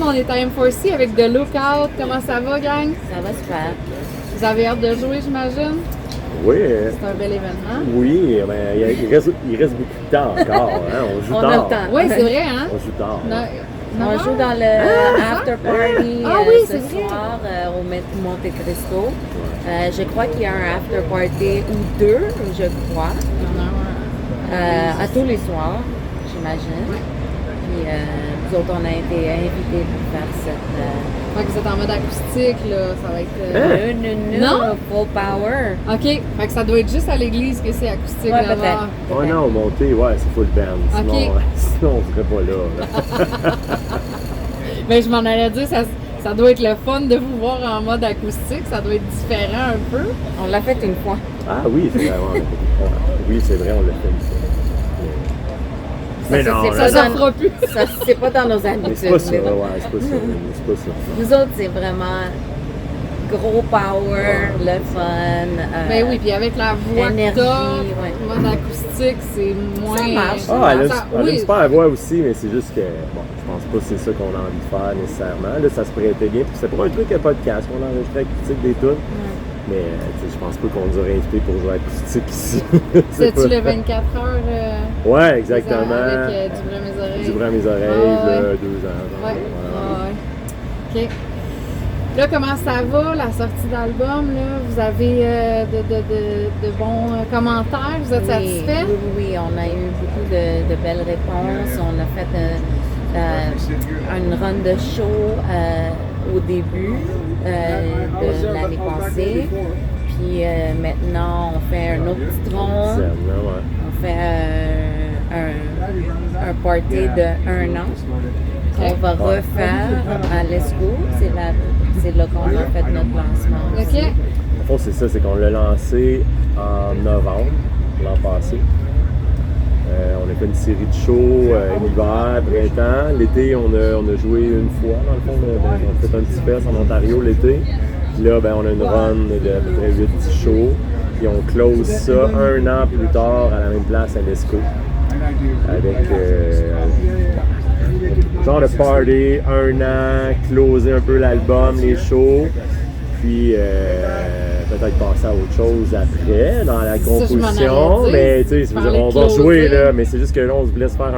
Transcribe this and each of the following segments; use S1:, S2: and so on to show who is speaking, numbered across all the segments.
S1: on est à M4C avec The Lookout. Comment ça va, gang?
S2: Ça va super.
S1: Vous avez hâte de jouer, j'imagine?
S3: Oui.
S1: C'est un bel événement.
S3: Oui, mais il reste beaucoup de temps encore. Hein? On joue
S2: On
S3: tard.
S2: a le temps.
S1: Oui, c'est vrai, hein?
S3: On joue tard.
S2: On joue dans le after party
S1: oui,
S2: ce
S1: c'est vrai.
S2: soir au Monte Cristo. Je crois qu'il y a un after party ou deux, je crois, à tous les soirs, j'imagine. Puis nous autres, on a été invités pour faire cette...
S1: Fait que vous êtes en mode acoustique, là, ça va être...
S2: Non, full power.
S1: OK, fait que ça doit être juste à l'église que c'est acoustique,
S2: Ouais,
S1: là-bas.
S2: peut-être.
S3: Oh non, monter, ouais, c'est full band. Sinon,
S1: Ok.
S3: sinon on serait pas là.
S1: Mais je m'en allais dire, ça doit être le fun de vous voir en mode acoustique, ça doit être différent un peu.
S2: On l'a fait une fois.
S3: Ah oui, c'est vrai. Oui, c'est vrai, on l'a fait une fois. Mais non,
S2: c'est
S1: Ça
S3: là,
S1: s'en fera plus.
S2: Ça, c'est pas dans nos
S3: mais
S2: habitudes.
S3: c'est pas ça,
S2: mais-
S3: ouais, c'est pas ça. C'est pas ça.
S2: Nous autres, c'est vraiment gros power, le fun.
S1: Mais oui, puis avec la voix
S2: Énergie,
S1: que t'as,
S2: ouais.
S1: le mode acoustique, c'est moins...
S2: Ça marche.
S3: Ah, elle a,
S1: Ça-
S3: elle a
S1: oui.
S3: une super voix aussi, mais c'est juste que, bon, je pense pas que c'est ça qu'on a envie de faire nécessairement. Là, ça se prêtait bien. Puis c'est pas un truc à podcast qu'on enregistrait acoustique des tunes. Mais, tu sais, je pense pas qu'on nous aurait invités pour jouer acoustique ici.
S1: C'est-tu le 24 heures?
S3: Ouais, exactement.
S1: Avec du vrai mes oreilles.
S3: Du vrai à mes oreilles,
S1: Ah, ouais.
S3: là, 2 ans.
S1: Ouais.
S3: Ouais.
S1: Ah, ouais. OK. Là, comment ça va, la sortie d'album? Là? Vous avez de bons commentaires? Vous êtes satisfait?
S2: Oui, on a eu beaucoup de belles réponses. On a fait une run de show au début de l'année passée. Puis maintenant, on fait un autre petit rond.
S3: Ouais.
S2: On fait un party de 1 an. On va refaire à l'ESCO. C'est là qu'on a fait notre lancement.
S1: OK.
S2: aussi.
S3: En fond, c'est ça, c'est qu'on l'a lancé en novembre l'an passé. On a fait une série de shows l'hiver, printemps. L'été, on a joué une fois, dans le fond. On a fait un petit fest en Ontario l'été. Puis là, ben, on a une run de à peu près 8 petits shows. Puis on close ça 1 an plus tard à la même place à l'ESCO. Avec genre de party, 1 an, closer un peu l'album, les shows. Puis peut-être passer à autre chose après dans la
S1: Ça, je m'en
S3: composition.
S1: allais dire.
S3: Mais tu sais,
S1: Tu parlais
S3: on
S1: de
S3: va jouer
S1: closer.
S3: là, mais c'est juste que là, on se voulait se faire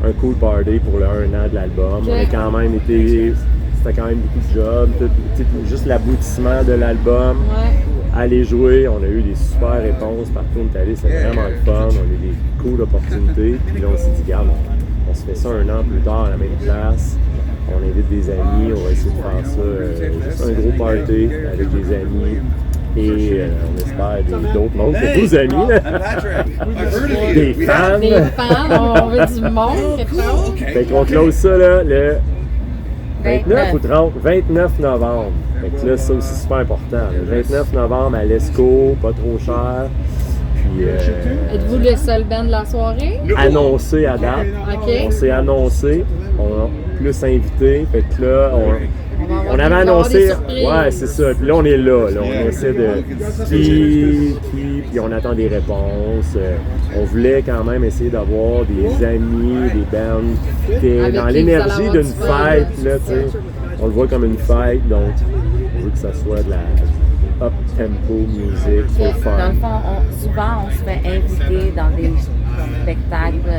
S3: un cool party pour le 1 an de l'album.
S1: Ok.
S3: On a quand même été. C'était quand même beaucoup de job. Juste l'aboutissement de l'album.
S1: Ouais.
S3: Aller jouer, on a eu des super réponses partout où on est allé, c'était vraiment le fun, on a eu des cool opportunités. Puis là, on s'est dit, regarde, on se fait ça 1 an plus tard à la même place. On invite des amis, on va essayer de faire ça, juste un gros party avec des amis. Et on espère d'autres mondes que nos amis, là. Des fans.
S1: Des fans, on veut du monde, quelque chose.
S3: Fait qu'on close ça là, le 29
S2: 29.
S3: ou 30? 29 novembre. Fait que là, ça aussi super important. Le 29 novembre à l'ESCO, pas trop cher. Puis
S1: Êtes-vous le seul band de la soirée?
S3: annoncé à date.
S1: OK.
S3: On s'est annoncé, on a plus invité. Fait que là, on avait
S1: avoir
S3: annoncé.
S1: des surprises.
S3: Ouais, c'est ça. Puis là, on est là. On essaie de. Puis on attend des réponses. On voulait quand même essayer d'avoir des amis, des bands qui étaient
S1: Avec
S3: dans
S1: qui
S3: l'énergie
S1: vous allez
S3: d'une
S1: avoir du fun.
S3: fête. Là, tu sais. On le voit comme une fête, donc on veut que ça soit de la up-tempo music, for
S2: Dans le
S3: fun.
S2: fond, souvent, on se fait inviter dans des spectacles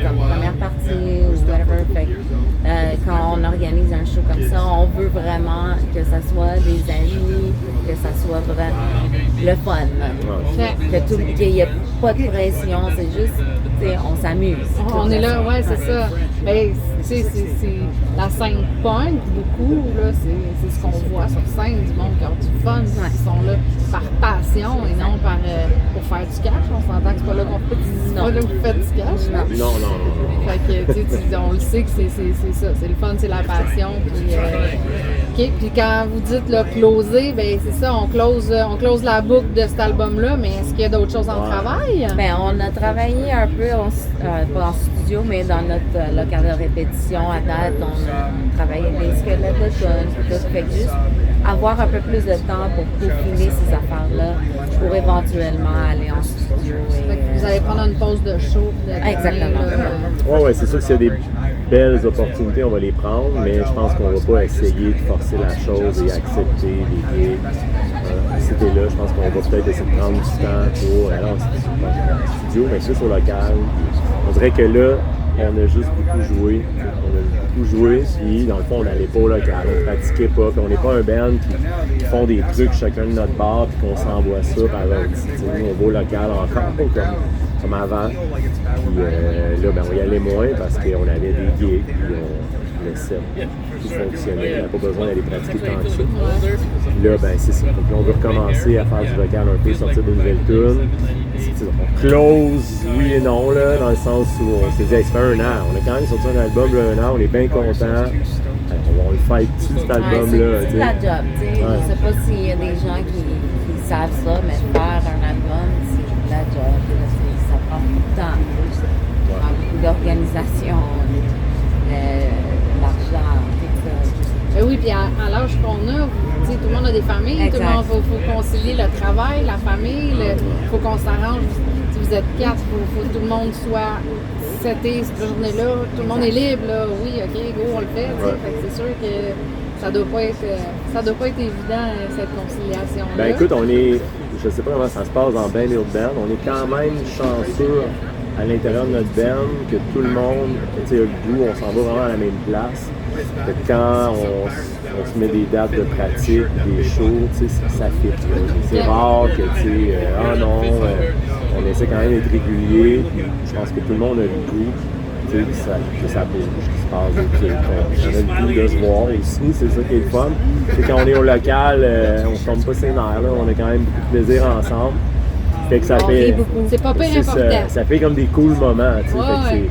S2: comme première partie ou whatever. Fait que, quand on organise un show comme ça, on veut vraiment que ça soit des amis, que ça soit vraiment le fun. Qu'il n'y ait pas de pression, c'est juste, tu sais, on s'amuse.
S1: On est là, ouais, c'est ça. Ben, tu sais, c'est la scène punk, beaucoup, là, c'est ce qu'on voit sur scène, du monde qui a du fun, qui sont là par passion et non par, pour faire du cash. On s'entend que c'est pas là qu'on fait du,
S2: Non.
S1: pas là que vous faites du cash. Là.
S3: Non.
S1: Fait que, tu sais, on le sait que c'est ça, c'est le fun, c'est la passion. Puis, OK, puis quand vous dites là, closer, ben c'est ça, on close la boucle de cet album-là, mais est-ce qu'il y a d'autres choses en travail?
S2: Ben, on a travaillé un peu, pas en studio, mais dans notre local de répétition à date. On a travaillé des squelettes de tunes, tout ça. Fait que juste avoir un peu plus de temps pour peaufiner ces affaires-là, pour éventuellement aller en studio.
S1: Fait que vous allez prendre une pause de show.
S2: Exactement.
S3: Ouais, c'est sûr que s'il y a belles opportunités, on va les prendre, mais je pense qu'on va pas essayer de forcer la chose et accepter les gigs. C'était là, je pense qu'on va peut-être essayer de prendre du temps pour. Alors, c'est studio, mais juste au local. On dirait que là, on a juste beaucoup joué. Puis dans le fond, on n'allait pas au local, on ne pratiquait pas. Puis on n'est pas un band qui font des trucs chacun de notre bar, puis qu'on s'envoie ça par nous, on va au local encore comme avant. Puis là, ben, on y allait moins parce qu'on avait des gigs, puis on laissait tout fonctionner. On n'a pas besoin d'aller pratiquer tant que ça. Puis là, ben, c'est ça. Donc, on veut recommencer à faire du local un peu, sortir de nouvelles tunes. On close, oui et non, là, dans le sens où on s'est dit, hey, ça fait 1 an. On a quand même sorti un album, là, 1 an, on est bien contents. On va le faire dessus, cet album-là.
S2: C'est la job, tu sais. Je sais pas s'il y a des gens qui savent ça, mais faire un album, c'est la job. Ça prend beaucoup de temps. Ça prend beaucoup d'organisation, l'argent, tout ça.
S1: Oui, puis à l'âge qu'on a, tout le monde a des familles,
S2: exact.
S1: Tout le monde faut concilier le travail, la famille, il faut qu'on s'arrange. Si vous êtes 4, il faut que tout le monde soit seté cette journée-là, tout le monde est libre, là. Oui, ok, go, on le fait. Fait que c'est sûr que ça doit pas être évident, cette conciliation-là.
S3: Ben écoute, je sais pas comment ça se passe dans ben autre band, on est quand même chanceux à l'intérieur de notre band que tout le monde a le goût, on s'en va vraiment à la même place. Fait que quand on se met des dates de pratique, des shows, ça fit. C'est rare que, on essaie quand même d'être régulier. Je pense que tout le monde a le goût que ça bouge, qu'il se passe des trucs. On a le goût de se voir aussi, c'est ça qui est le fun. Et quand on est au local, on ne tombe pas ses nerfs, là, on a quand même beaucoup de plaisir ensemble. Fait que ça fait.
S1: C'est pas pire important.
S3: Ça fait comme des cool moments, tu sais.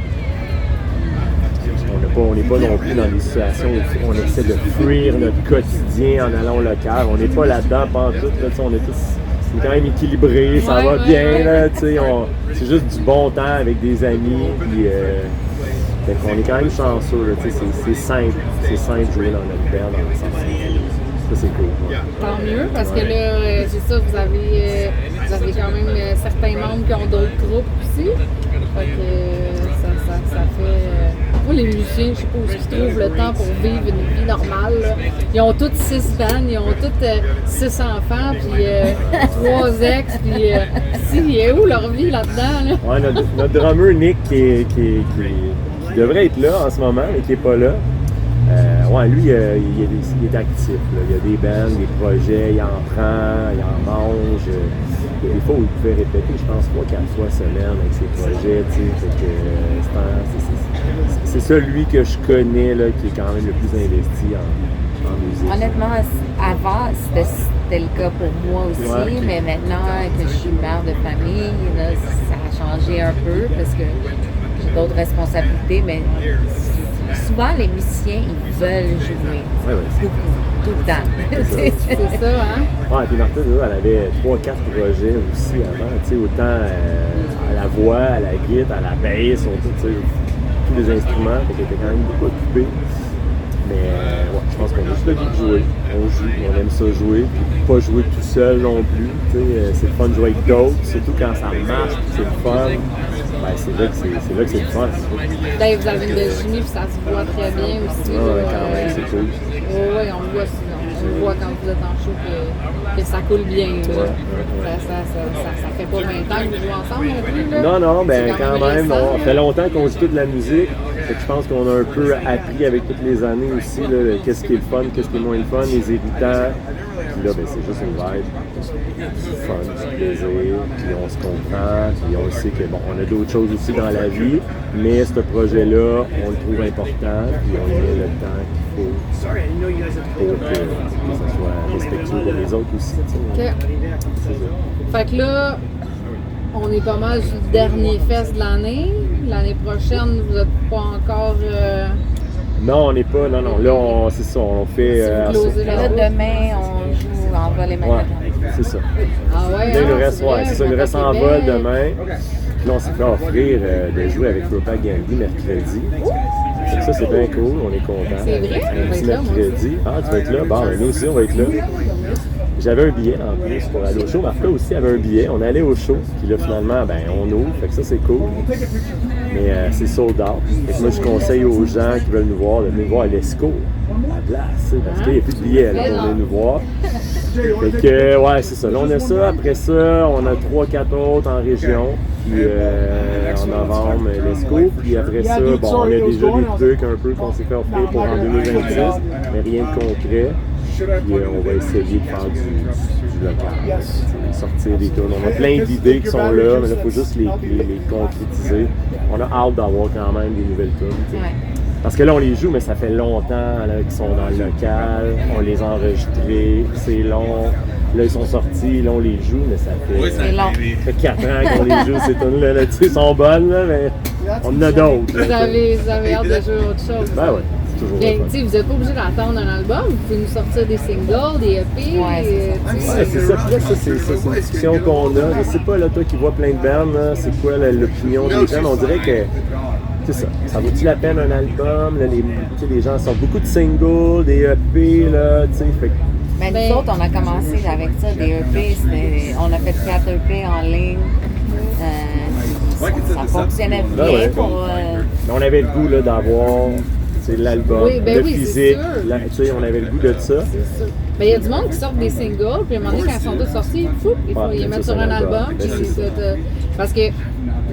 S3: On n'est pas non plus dans des situations où on essaie de fuir notre quotidien en allant au local. On n'est pas là-dedans, pas en tout. Là, on est tous quand même équilibrés, ça va bien. Là, c'est juste du bon temps avec des amis. Puis, on est quand même chanceux. Là, c'est simple de jouer dans notre band ensemble. Ça, c'est cool. Ouais.
S1: Tant mieux, parce que là, c'est ça, vous avez quand même certains membres qui ont d'autres groupes aussi. Fait que ça fait. Moi, les musiciens, je sais pas où ils trouvent le temps pour vivre une vie normale. Là. Ils ont tous 6 bands, ils ont tous 6 enfants, puis 3 ex, puis il est où leur vie là-dedans? Là?
S3: Ouais, notre drummer Nick qui devrait être là en ce moment, mais qui n'est pas là. Lui, il est actif. Là. Il y a des bands, des projets, il en prend, il en mange. Il y a des fois où il pouvait répéter, je pense, 3-4 fois semaine avec ses projets. C'est ça, lui, que je connais, là, qui est quand même le plus investi en musique.
S2: Honnêtement, avant, c'était le cas pour moi aussi, mais maintenant que je suis mère de famille, là, ça a changé un peu parce que j'ai d'autres responsabilités, mais souvent, les musiciens, ils veulent jouer. Beaucoup, tout le temps.
S1: C'est ça, hein?
S3: Ouais, puis Martha, elle avait 3-4 projets aussi avant, autant à la voix, à la guitare, à la basse, tous les instruments, fait qu'elle était quand même beaucoup occupée. Mais je pense qu'on a juste le goût de jouer. On joue, on aime ça jouer, puis pas jouer tout seul non plus. C'est le fun de jouer avec d'autres, surtout quand ça marche, puis c'est le fun. Ben, c'est là que c'est le fun.
S1: Dave, vous avez une belle chimie, puis ça se voit très bien aussi.
S3: Quand même, c'est cool.
S1: Oui, on le voit quand vous êtes en show que ça coule bien. Là. Ça fait pas 20 ans que vous jouez ensemble non plus. Là.
S3: Non, ben quand même, ça fait longtemps qu'on joue toute la musique. Fait que je pense qu'on a un peu appris avec toutes les années aussi, qu'est-ce qui est le fun, qu'est-ce qui est moins le fun, les irritants. Puis là, ben, c'est juste une vibe, du fun, du plaisir, puis on se comprend, puis on sait que bon, on a d'autres choses aussi dans la vie, mais ce projet-là, on le trouve important, puis on met le temps qu'il faut pour que ça soit respectueux pour les autres aussi.
S1: Okay. Fait que là, on est pas mal sur le dernier fest de l'année. L'année prochaine, vous n'êtes pas encore...
S3: Non, on n'est pas. Non. Là, c'est ça. On fait.
S2: Là, demain, on joue en vol et maintenant.
S3: C'est ça.
S1: Ah ouais?
S3: Là, il nous reste, c'est ça. Il nous reste en vol demain. Puis là, on s'est fait offrir de jouer avec Propagandhi mercredi. Ça, c'est bien cool. On est contents.
S1: C'est vrai?
S3: Un petit mercredi. Ah, tu vas être là? Bon, nous aussi, on va être là. J'avais un billet en plus pour aller au show. Martha aussi avait un billet. On allait au show. Puis là, finalement, ben, on ouvre. Fait que ça, c'est cool. Mais c'est sold out. Fait que moi, je conseille aux gens qui veulent nous voir de venir voir à l'Esco à la place, parce qu'il n'y a plus de billets là, pour venir nous voir. Fait que, ouais, c'est ça. Là, on a ça. Après ça, on a 3-4 autres en région. Puis en novembre, l'Esco. Puis après ça, bon, on a déjà des trucs un peu qu'on s'est fait offrir pour en 2026, mais rien de concret. Puis on va essayer de faire du local, sortir des tunes. On a plein d'idées qui sont là, mais là, il faut juste les concrétiser. On a hâte d'avoir quand même des nouvelles tunes. Parce que là, on les joue, mais ça fait longtemps qu'ils sont dans le local. On les a enregistrés, c'est long. Là, ils sont sortis, là, on les joue, mais ça fait 4 ans qu'on les joue, ces tunes-là. Là, tu sais, sont bonnes, là, mais on en a d'autres.
S1: Vous avez hâte de jouer autre chose.
S3: Ben ouais.
S1: Bien, vous n'êtes pas obligé d'attendre un album, vous pouvez nous sortir des singles, des EP.
S3: Ouais, c'est ça. Puis là, c'est une discussion qu'on a. Je sais pas, là, toi qui vois plein de bands, c'est quoi l'opinion des gens? On dirait que, c'est ça. Ça vaut-tu la peine un album? Là, les gens sortent beaucoup de singles, des EP, là, tu sais.
S2: Mais nous autres, on a commencé avec ça, des EP. On a fait 4 EP en ligne. Ça fonctionnait bien pour...
S3: Mais on avait le goût là, d'avoir... C'est l'album, le physique, on avait le goût de ça.
S1: Mais il y a du monde qui sort des singles, puis à un moment donné, quand ils sont tous sortis, il faut les mettre sur un album. Parce que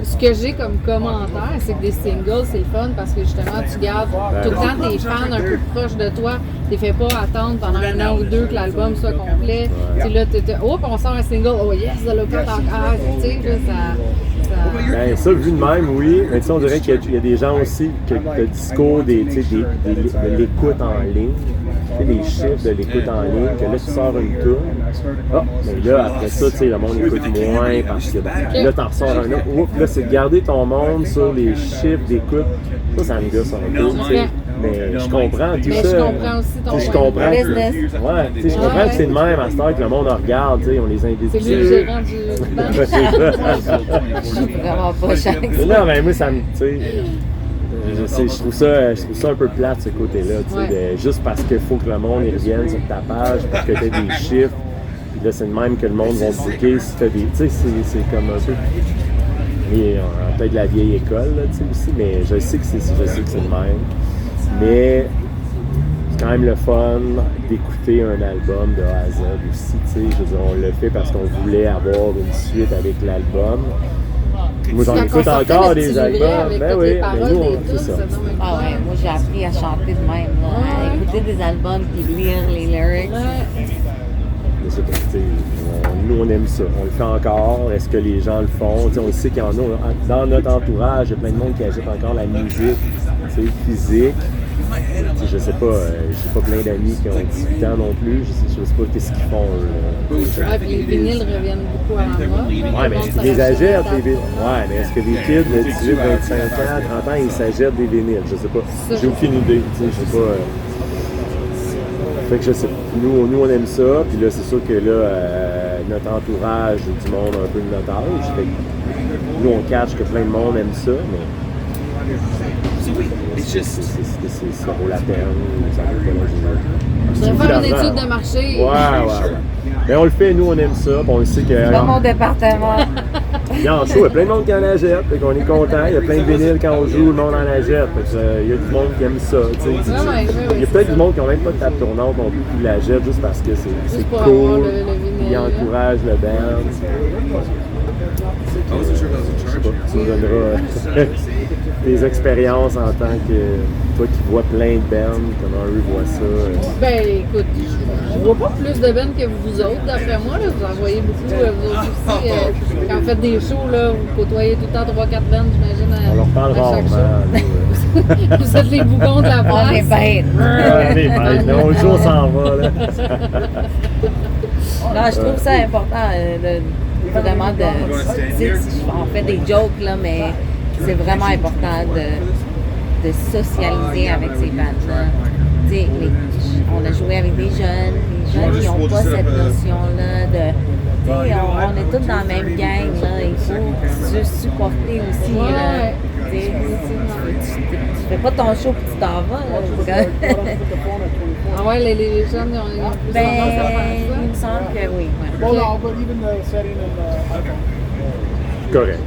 S1: ce que j'ai comme commentaire, c'est que des singles, c'est le fun parce que justement, tu gardes tout le temps tes fans un peu proches de toi. Tu ne fais pas attendre pendant 1 an ou 2 que l'album soit complet. Tu sais, là, on sort un single, oh yes, ça l'a pas tu sais, là,
S3: ben, ça, vu de même, oui. Mais tu sais, on dirait qu'il y a des gens aussi que le discours de l'écoute en ligne, des chiffres de l'écoute en ligne, que là, tu sors une tour. Ah, mais là, après ça, tu sais, le monde écoute moins parce que là, t'en ressors un autre. Oups, là, c'est de garder ton monde sur les chiffres d'écoute. Ça me gosse un peu, tu sais. Mais je comprends tout ça.
S1: Je comprends aussi ton
S3: je comprends
S2: business.
S3: Je comprends que c'est de même à cette heure que le monde en regarde, tu sais, on les invite.
S1: C'est lui le gérant du
S2: Je suis vraiment pas chaque.
S3: Non, mais moi, ça me. Je trouve ça un peu plate, ce côté-là, tu sais, juste parce qu'il faut que le monde y revienne sur ta page pour que tu aies des chiffres. Puis là, c'est de même que le monde va te booker si tu as des. Tu sais, c'est comme un peu. Peut-être la vieille école, là, tu sais, aussi, mais je sais que c'est de même. Mais c'est quand même le fun d'écouter un album de A à Z aussi, tu sais. Je veux dire, on l'a fait parce qu'on voulait avoir une suite avec l'album. Moi, j'en écoute encore des albums. Ben oui, mais nous, c'est ça.
S2: Ah ouais, moi, j'ai appris à chanter de même, là, à écouter des albums puis lire les lyrics.
S3: Nous, on aime ça. On le fait encore. Est-ce que les gens le font? T'sais, on sait qu'il y en a. Dans notre entourage, il y a plein de monde qui achète encore la musique physique. T'sais, je sais pas, j'ai pas plein d'amis qui ont 18 ans non plus. Je sais pas qu'est-ce qu'ils font.
S1: Puis les vinyles reviennent beaucoup à la mode.
S3: Ouais, mais ils les achètent, les vinyles. Ouais, mais est-ce que des kids de 18, 25 ans, 30 ans, ils s'achètent des vinyles? Je sais pas. J'ai aucune idée. Je sais pas. Fait que je sais pas. Nous, on aime ça. Puis là, c'est sûr que là, notre entourage du monde un peu de notre âge. Fait que nous, on cache que plein de monde aime ça, mais ça vaut la peine. Ça vaut pas la journée.
S1: Je devrais faire une étude de marché.
S3: Ouais. Mais on le fait, nous, on aime ça. Puis on le sait que.
S2: Dans mon département.
S3: Il y a en show, il y a plein de monde qui en achète. Fait qu'on est content. Il y a plein de vinyles quand on joue, le monde en achète. Fait que, il y a du monde qui aime ça. Il y a peut-être du monde qui n'a même pas de table tournante non plus qui l'achète juste parce que c'est cool. Il encourage le band. Tu nous donneras tes expériences en tant que toi qui vois plein de bands, comment eux voient ça.
S1: Ben écoute, je vois pas plus de bands que vous autres, d'après moi. Là. Vous en voyez beaucoup, vous autres aussi. Quand vous faites des shows, là, vous côtoyez tout le temps 3-4 bands, j'imagine.
S3: On leur parle rarement.
S1: Vous êtes les bougons de la place.
S2: On est bêtes.
S3: On est bêtes. On le jour s'en va. Là.
S2: Non, je trouve ça important vraiment on fait des jokes, là, mais c'est vraiment important de socialiser avec ces bandes-là. On a joué avec des jeunes qui n'ont pas cette notion-là de... on est tous dans la même gang, là, il faut se supporter aussi. Là. Tu fais pas ton show et tu t'en vas. Là.
S1: Ah ouais, les jeunes, ils ont plus tendance à faire ça.
S2: Il me semble que oui.
S3: Correct.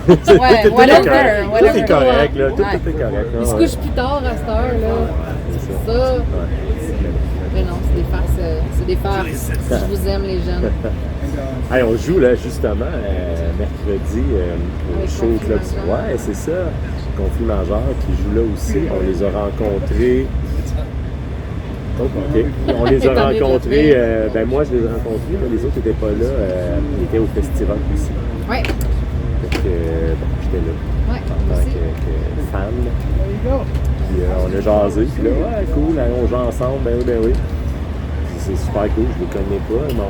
S1: Ouais,
S3: Tout est
S1: whatever,
S3: correct. Tout
S1: whatever.
S3: est correct, là. Tout
S1: Ouais.
S3: est correct.
S1: Ils se couchent plus tard à cette heure, là. C'est ça. Mais non, c'est des farces. Je vous aime, les jeunes.
S3: Hey, on joue là justement mercredi au
S1: Avec
S3: show
S1: Conflit
S3: Club.
S1: Majeur.
S3: Ouais, c'est ça. Conflit Majeur qui joue là aussi. On les a rencontrés. Oh, OK. On les a
S1: T'en es
S3: rencontrés.
S1: de
S3: Ben moi, je les ai rencontrés, mais les autres n'étaient pas là. Ils étaient au festival aussi.
S1: Ouais,
S3: Donc, bon, j'étais là
S1: ouais,
S3: en
S1: moi
S3: tant
S1: aussi.
S3: que fan. Puis on a jasé. Puis là, ouais, cool, allez, on joue ensemble. Ben oui, ben oui. C'est super cool, je les connais pas, mais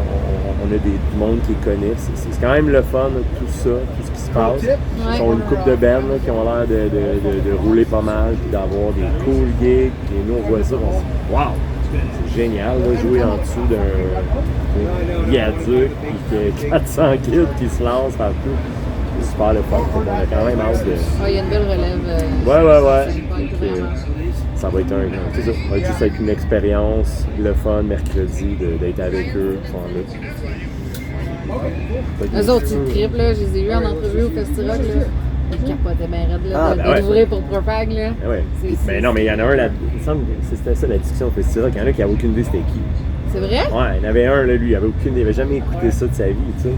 S3: on a du monde qui les connaît. C'est quand même le fun, tout ça, tout ce qui se passe. Ils sont une couple de bands là, qui ont l'air de rouler pas mal, puis d'avoir des cool gigs. Et nous, on voit ça, on se dit, wow! C'est génial, là, jouer en dessous d'un viaduc, puis qu'il y a 400 kids qui se lancent partout. C'est super le fun. On a quand même hâte de.
S1: Ouais, il y a une belle relève.
S3: Ouais.
S1: Ça va être vraiment.
S3: Ça va être c'est ça, ça va être juste avec une expérience, le fun, mercredi, d'être avec eux, ils sont là.
S1: Eux autres, ils trippent, là. Je les ai eus en entrevue au Festirock, là. Ils capotaient bien raide, là.
S3: Ben
S1: d'ouvrir pour Propag, là.
S3: Ah ouais.
S1: C'est-
S3: Mais non, mais il y en a un, là, il me semble que c'était ça la discussion au festival, il y en a qui n'avaient aucune idée c'était qui.
S1: C'est vrai?
S3: Ouais, il y en avait un, là, lui, il avait aucune idée, il avait jamais écouté ça de sa vie, tu sais.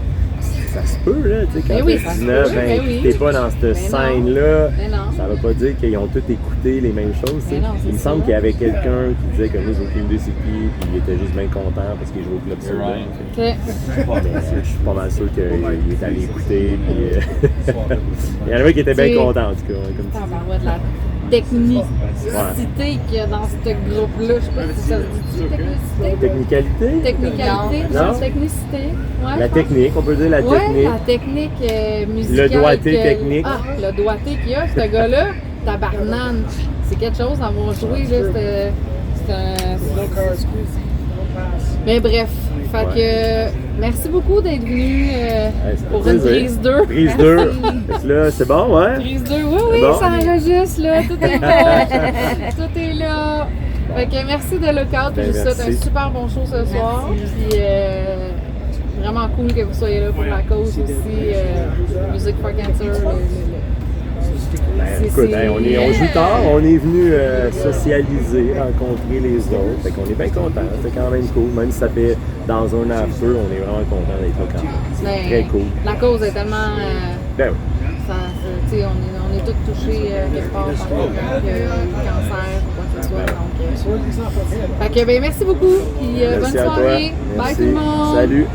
S3: Ça se peut, là, tu sais, quand
S1: Ben oui,
S3: t'as
S1: ça se
S3: 19,
S1: peut,
S3: ben,
S1: ben oui.
S3: t'es pas dans cette
S1: Ben non.
S3: scène-là,
S1: Ben non.
S3: ça veut pas dire qu'ils ont tous écouté les mêmes choses, tu sais.
S1: Ben non, c'est
S3: Il me
S1: ça.
S3: semble qu'il y avait quelqu'un qui disait que moi, j'ai aucune idée c'est qui, puis il était juste bien content parce qu'il jouait au Club Soda.
S1: OK.
S3: Mais je suis pas mal sûr qu'il est allé écouter, puis il y en avait qui étaient bien
S1: C'est-
S3: contents, en tout cas, comme tu dis.
S1: Tabarouette, la technicité qu'il y a dans ce groupe-là. Je sais pas si ça se dit technicité.
S3: Technicalité?
S1: Technicalité,
S3: Non.
S1: non, technicité. Ouais,
S3: La
S1: je pense.
S3: technique, on peut dire la
S1: Ouais,
S3: technique.
S1: la technique musicale.
S3: Le doigté
S1: que-
S3: technique.
S1: Ah, le doigté qu'il y a, ce gars-là, tabarnane. C'est quelque chose d'avoir joué, là. C'est un. Mais bref, fait que merci beaucoup d'être venu
S3: c'est
S1: pour
S3: un
S1: une
S3: plaisir.
S1: prise 2.
S3: Prise 2. Là, c'est bon, hein?
S1: Prise 2, oui,
S3: Bon.
S1: ça enregistre, là. Tout est là. Tout est là. Fait que merci de Lookout.
S3: Ben,
S1: Je vous souhaite un
S3: merci.
S1: super bon show ce soir. Puis vraiment cool que vous soyez là pour la cause aussi. Music for Cancer.
S3: Ben, écoute, hein, on joue tard, on est venu socialiser, rencontrer les autres. Fait qu'on est bien contents, c'est quand même cool. Même si ça fait dans un an peu, on est vraiment content d'être là quand même. C'est très cool.
S1: La cause est tellement.
S3: Ben oui.
S1: Tu sais, on est tous touchés quelque part par cancer ou quoi que ce soit. Donc, fait que, ben, merci beaucoup. Puis bonne
S3: Merci à toi.
S1: soirée. Bye
S3: Merci.
S1: tout le monde.
S3: Salut.